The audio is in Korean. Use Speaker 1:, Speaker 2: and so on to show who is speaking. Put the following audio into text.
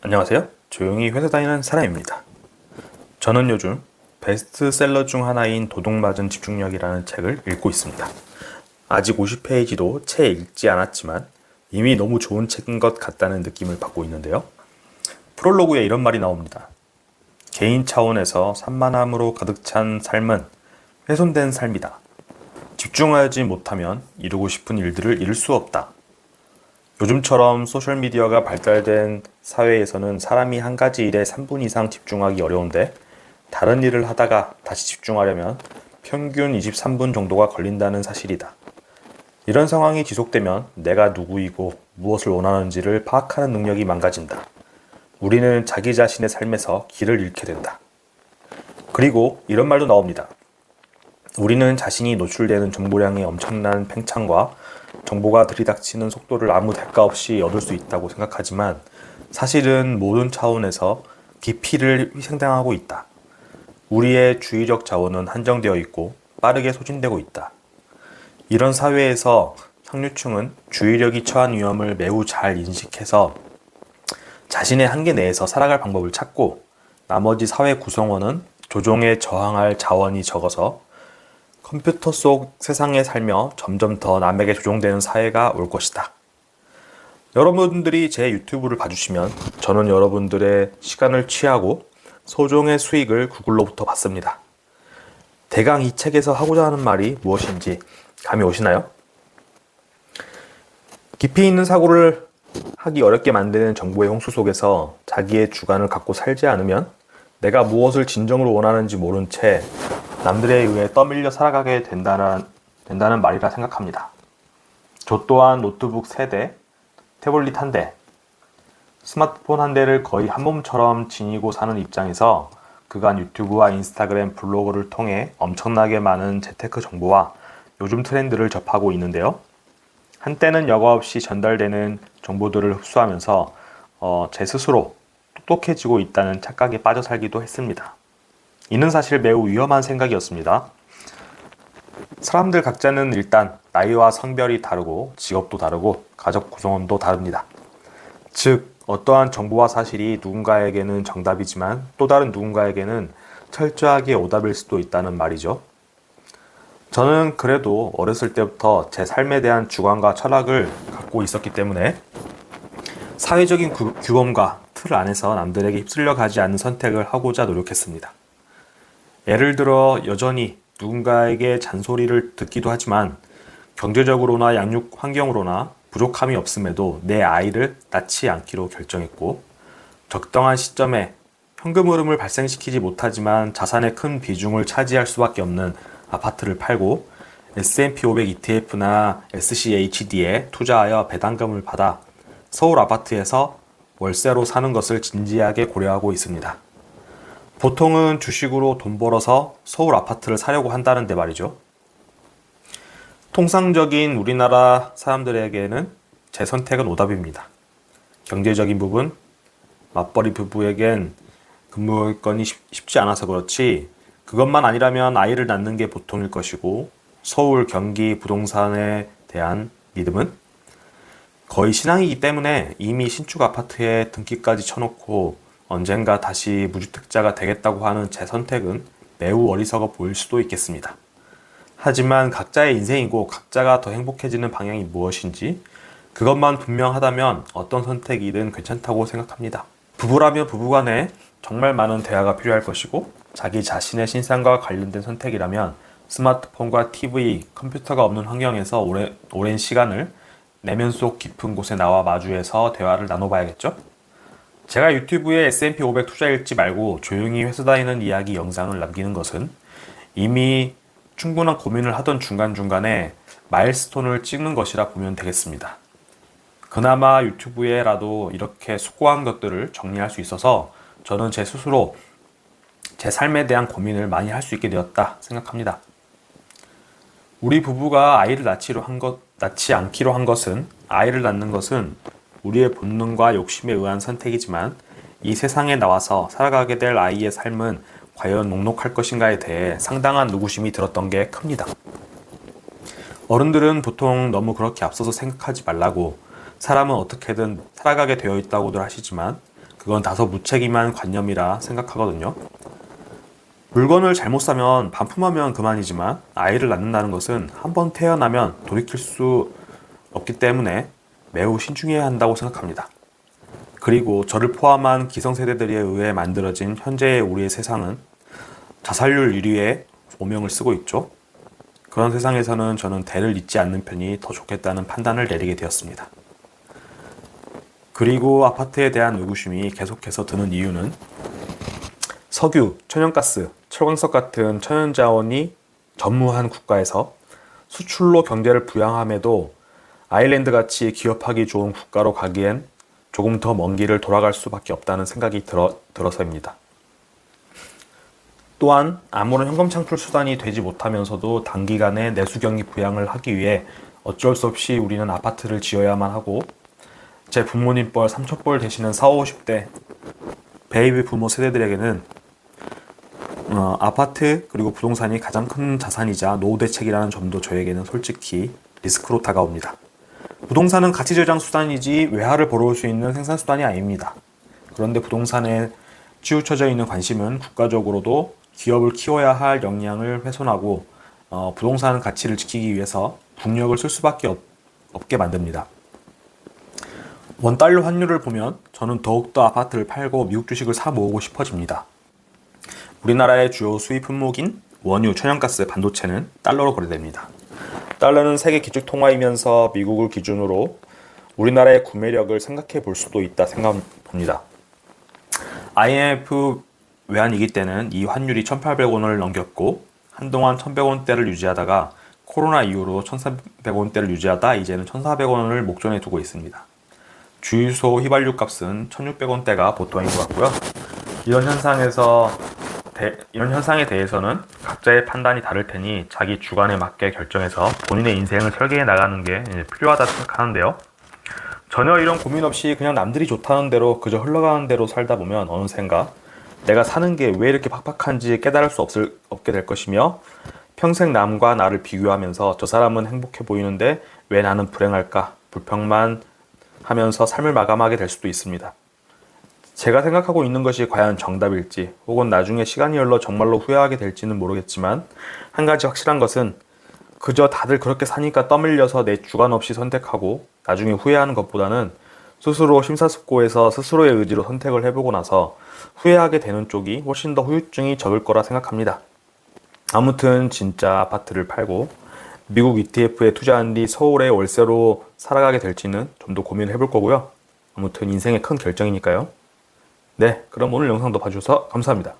Speaker 1: 안녕하세요. 조용히 회사 다니는 사람입니다. 저는 요즘 베스트셀러 중 하나인 도둑맞은 집중력이라는 책을 읽고 있습니다. 아직 50페이지도 채 읽지 않았지만 이미 너무 좋은 책인 것 같다는 느낌을 받고 있는데요. 프롤로그에 이런 말이 나옵니다. 개인 차원에서 산만함으로 가득 찬 삶은 훼손된 삶이다. 집중하지 못하면 이루고 싶은 일들을 이룰 수 없다. 요즘처럼 소셜미디어가 발달된 사회에서는 사람이 한 가지 일에 3분 이상 집중하기 어려운데 다른 일을 하다가 다시 집중하려면 평균 23분 정도가 걸린다는 사실이다. 이런 상황이 지속되면 내가 누구이고 무엇을 원하는지를 파악하는 능력이 망가진다. 우리는 자기 자신의 삶에서 길을 잃게 된다. 그리고 이런 말도 나옵니다. 우리는 자신이 노출되는 정보량의 엄청난 팽창과 정보가 들이닥치는 속도를 아무 대가 없이 얻을 수 있다고 생각하지만 사실은 모든 차원에서 깊이를 희생당하고 있다. 우리의 주의적 자원은 한정되어 있고 빠르게 소진되고 있다. 이런 사회에서 상류층은 주의력이 처한 위험을 매우 잘 인식해서 자신의 한계 내에서 살아갈 방법을 찾고 나머지 사회 구성원은 조종에 저항할 자원이 적어서 컴퓨터 속 세상에 살며 점점 더 남에게 조종되는 사회가 올 것이다. 여러분들이 제 유튜브를 봐주시면 저는 여러분들의 시간을 취하고 소정의 수익을 구글로부터 받습니다. 대강 이 책에서 하고자 하는 말이 무엇인지 감이 오시나요? 깊이 있는 사고를 하기 어렵게 만드는 정보의 홍수 속에서 자기의 주관을 갖고 살지 않으면 내가 무엇을 진정으로 원하는지 모른 채 남들에 의해 떠밀려 살아가게 된다는 말이라 생각합니다. 저 또한 노트북 3대, 태블릿 1대, 스마트폰 1대를 거의 한 몸처럼 지니고 사는 입장에서 그간 유튜브와 인스타그램, 블로그를 통해 엄청나게 많은 재테크 정보와 요즘 트렌드를 접하고 있는데요. 한때는 여과 없이 전달되는 정보들을 흡수하면서 제 스스로 똑똑해지고 있다는 착각에 빠져 살기도 했습니다. 이는 사실 매우 위험한 생각이었습니다. 사람들 각자는 일단 나이와 성별이 다르고 직업도 다르고 가족 구성원도 다릅니다. 즉 어떠한 정보와 사실이 누군가에게는 정답이지만 또 다른 누군가에게는 철저하게 오답일 수도 있다는 말이죠. 저는 그래도 어렸을 때부터 제 삶에 대한 주관과 철학을 갖고 있었기 때문에 사회적인 규범과 틀 안에서 남들에게 휩쓸려 가지 않는 선택을 하고자 노력했습니다. 예를 들어 여전히 누군가에게 잔소리를 듣기도 하지만 경제적으로나 양육 환경으로나 부족함이 없음에도 내 아이를 낳지 않기로 결정했고 적당한 시점에 현금 흐름을 발생시키지 못하지만 자산의 큰 비중을 차지할 수밖에 없는 아파트를 팔고 S&P 500 ETF나 SCHD에 투자하여 배당금을 받아 서울 아파트에서 월세로 사는 것을 진지하게 고려하고 있습니다. 보통은 주식으로 돈 벌어서 서울 아파트를 사려고 한다는데 말이죠. 통상적인 우리나라 사람들에게는 제 선택은 오답입니다. 경제적인 부분, 맞벌이 부부에겐 근무권이 쉽지 않아서 그렇지 그것만 아니라면 아이를 낳는 게 보통일 것이고 서울, 경기, 부동산에 대한 믿음은 거의 신앙이기 때문에 이미 신축 아파트에 등기까지 쳐놓고 언젠가 다시 무주택자가 되겠다고 하는 제 선택은 매우 어리석어 보일 수도 있겠습니다. 하지만 각자의 인생이고 각자가 더 행복해지는 방향이 무엇인지 그것만 분명하다면 어떤 선택이든 괜찮다고 생각합니다. 부부라면 부부간에 정말 많은 대화가 필요할 것이고 자기 자신의 신상과 관련된 선택이라면 스마트폰과 TV, 컴퓨터가 없는 환경에서 오랜 시간을 내면 속 깊은 곳에 나와 마주해서 대화를 나눠봐야겠죠? 제가 유튜브에 S&P 500 투자 읽지 말고 조용히 회사 다니는 이야기 영상을 남기는 것은 이미 충분한 고민을 하던 중간중간에 마일스톤을 찍는 것이라 보면 되겠습니다. 그나마 유튜브에라도 이렇게 숙고한 것들을 정리할 수 있어서 저는 제 스스로 제 삶에 대한 고민을 많이 할 수 있게 되었다 생각합니다. 우리 부부가 아이를 낳지 않기로 한 것은 아이를 낳는 것은 우리의 본능과 욕심에 의한 선택이지만 이 세상에 나와서 살아가게 될 아이의 삶은 과연 녹록할 것인가에 대해 상당한 의구심이 들었던 게 큽니다. 어른들은 보통 너무 그렇게 앞서서 생각하지 말라고 사람은 어떻게든 살아가게 되어 있다고들 하시지만 그건 다소 무책임한 관념이라 생각하거든요. 물건을 잘못 사면 반품하면 그만이지만 아이를 낳는다는 것은 한 번 태어나면 돌이킬 수 없기 때문에 매우 신중해야 한다고 생각합니다. 그리고 저를 포함한 기성세대들에 의해 만들어진 현재의 우리의 세상은 자살률 1위에 오명을 쓰고 있죠. 그런 세상에서는 저는 대를 잇지 않는 편이 더 좋겠다는 판단을 내리게 되었습니다. 그리고 아파트에 대한 의구심이 계속해서 드는 이유는 석유, 천연가스, 철광석 같은 천연자원이 전무한 국가에서 수출로 경제를 부양함에도 아일랜드같이 기업하기 좋은 국가로 가기엔 조금 더 먼 길을 돌아갈 수밖에 없다는 생각이 들어서입니다. 또한 아무런 현금 창출 수단이 되지 못하면서도 단기간에 내수 경기 부양을 하기 위해 어쩔 수 없이 우리는 아파트를 지어야만 하고 제 부모님 뻘, 삼촌 뻘 되시는 40, 50대 베이비 부모 세대들에게는 아파트 그리고 부동산이 가장 큰 자산이자 노후 대책이라는 점도 저에게는 솔직히 리스크로 다가옵니다. 부동산은 가치 저장 수단이지 외화를 벌어올 수 있는 생산 수단이 아닙니다. 그런데 부동산에 치우쳐져 있는 관심은 국가적으로도 기업을 키워야 할 역량을 훼손하고 부동산 가치를 지키기 위해서 국력을 쓸 수밖에 없게 만듭니다. 원달러 환율을 보면 저는 더욱더 아파트를 팔고 미국 주식을 사 모으고 싶어집니다. 우리나라의 주요 수입 품목인 원유, 천연가스, 반도체는 달러로 거래됩니다. 달러는 세계 기축 통화이면서 미국을 기준으로 우리나라의 구매력을 생각해 볼 수도 있다 생각합니다. IMF 외환위기 때는 이 환율이 1,800원을 넘겼고 한동안 1,100원대를 유지하다가 코로나 이후로 1,300원대를 유지하다 이제는 1,400원을 목전에 두고 있습니다. 주유소 휘발유 값은 1,600원대가 보통인 것 같고요. 이런 현상에 대해서는 각자의 판단이 다를 테니 자기 주관에 맞게 결정해서 본인의 인생을 설계해 나가는 게 필요하다 생각하는데요. 전혀 이런 고민 없이 그냥 남들이 좋다는 대로 그저 흘러가는 대로 살다 보면 어느샌가 내가 사는 게 왜 이렇게 팍팍한지 깨달을 수 없게 될 것이며 평생 남과 나를 비교하면서 저 사람은 행복해 보이는데 왜 나는 불행할까 불평만 하면서 삶을 마감하게 될 수도 있습니다. 제가 생각하고 있는 것이 과연 정답일지 혹은 나중에 시간이 흘러 정말로 후회하게 될지는 모르겠지만 한 가지 확실한 것은 그저 다들 그렇게 사니까 떠밀려서 내 주관 없이 선택하고 나중에 후회하는 것보다는 스스로 심사숙고해서 스스로의 의지로 선택을 해보고 나서 후회하게 되는 쪽이 훨씬 더 후유증이 적을 거라 생각합니다. 아무튼 진짜 아파트를 팔고 미국 ETF에 투자한 뒤 서울에 월세로 살아가게 될지는 좀 더 고민을 해볼 거고요. 아무튼 인생의 큰 결정이니까요. 네, 그럼 오늘 영상도 봐주셔서 감사합니다.